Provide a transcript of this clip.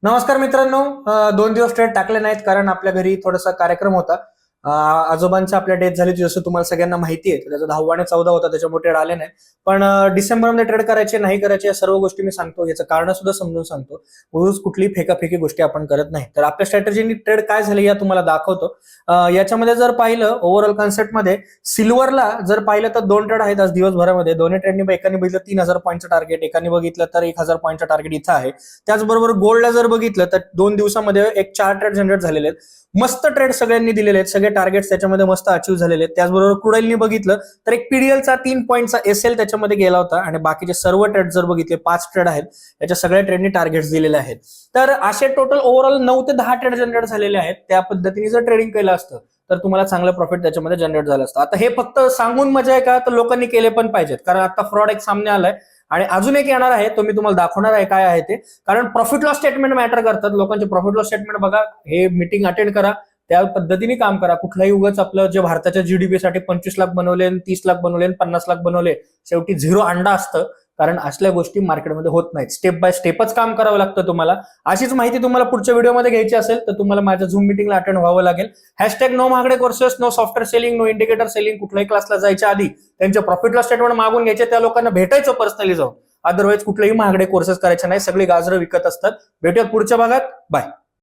नमस्कार मित्रांनो. 2 दिवस ट्रेड टाकले नाहीत कारण आपल्या घरी थोडासा कार्यक्रम होता. आजोबांची आपल्या डेथ झाली जसं तुम्हाला सगळ्यांना माहिती आहे. त्याचा 10वा आणि 14 होता, त्याच्यामुळे ट्रेड आले नाही. पण डिसेंबरमध्ये ट्रेड करायचे नाही करायचे या सर्व गोष्टी मी सांगतो, याचं कारण सुद्धा समजून सांगतो. रोज कुठली फेकाफेकी गोष्टी आपण करत नाही. तर आपल्या स्ट्रॅटेजीनी ट्रेड काय झाले या तुम्हाला दाखवतो. याच्यामध्ये जर पाहिलं ओव्हरऑल कन्सेप्टमध्ये सिल्वरला जर पाहिलं तर 2 ट्रेड आहेत आज दिवसभरामध्ये. दोन्ही ट्रेडनी एकाने बघितलं 3000 पॉईंटचं टार्गेट, एकाने बघितलं तर 1000 पॉईंटचं टार्गेट इथं आहे. त्याचबरोबर गोल्डला जर बघितलं तर 2 दिवसामध्ये 4 ट्रेड जनरेट झालेले आहेत. मस्त ट्रेड सगळ्यांनी दिलेले आहेत, सगळे टार्गेट्स त्याच्यामध्ये मस्त अचीव्ह झालेले आहेत. त्याचबरोबर क्रूड बघितलं तर एक पीडीएलचा 3 पॉईंटचा एसएल त्याच्यामध्ये गेला होता आणि बाकीचे सर्व ट्रेड जर बघितले 5 ट्रेड आहेत, याच्या सगळ्या ट्रेडनी टार्गेट्स दिलेले आहेत. तर असे टोटल ओव्हरऑल 9 ते 10 ट्रेड जनरेट झालेले आहेत. त्या पद्धतीने जर ट्रेडिंग केलं असतं तर तुम्हाला चांगलं प्रॉफिट त्याच्यामध्ये जनरेट झालं असतं. आता हे फक्त सांगून मजा आहे का, तर लोकांनी केले पण पाहिजेत, कारण आता फ्रॉड एक सामने आलाय आणि अजून एक येणार आहे, तो मी तुम्हाला दाखवणार आहे काय आहे ते. कारण प्रॉफिट लॉस स्टेटमेंट मॅटर करतात. लोकांचे प्रॉफिट लॉस स्टेटमेंट बघा, हे मीटिंग अटेंड करा, त्या पद्धतीने काम करा. कुठलाही उगाच आपलं जे भारताच्या जीडीपी साठी 25 लाख बनवले, 30 लाख बनवले, 50 लाख बनवले, शेवटी झिरो अंडा असतं. कारण असल्या गोष्टी मार्केटमध्ये होत नाहीत. स्टेप बाय स्टेपच काम करावं लागतं तुम्हाला. अशीच माहिती तुम्हाला पुढच्या व्हिडिओमध्ये घ्यायची असेल तर तुम्हाला माझ्या झूम मिटिंगला अटेंड व्हावं लागेल. #नो महागडे courses, no software selling, no indicator selling. कुठल्याही क्लासला जायच्या आधी त्यांचे प्रॉफिट लॉस स्टेटमेंट मागून घ्यायचे, त्या लोकांना भेटायचं पर्सनली जाऊन. अदरवाईज कुठलेही महागडे कोर्सेस करायचे नाही, सगळे गाजरं विकत असतात. भेटूयात पुढच्या भागात. बाय.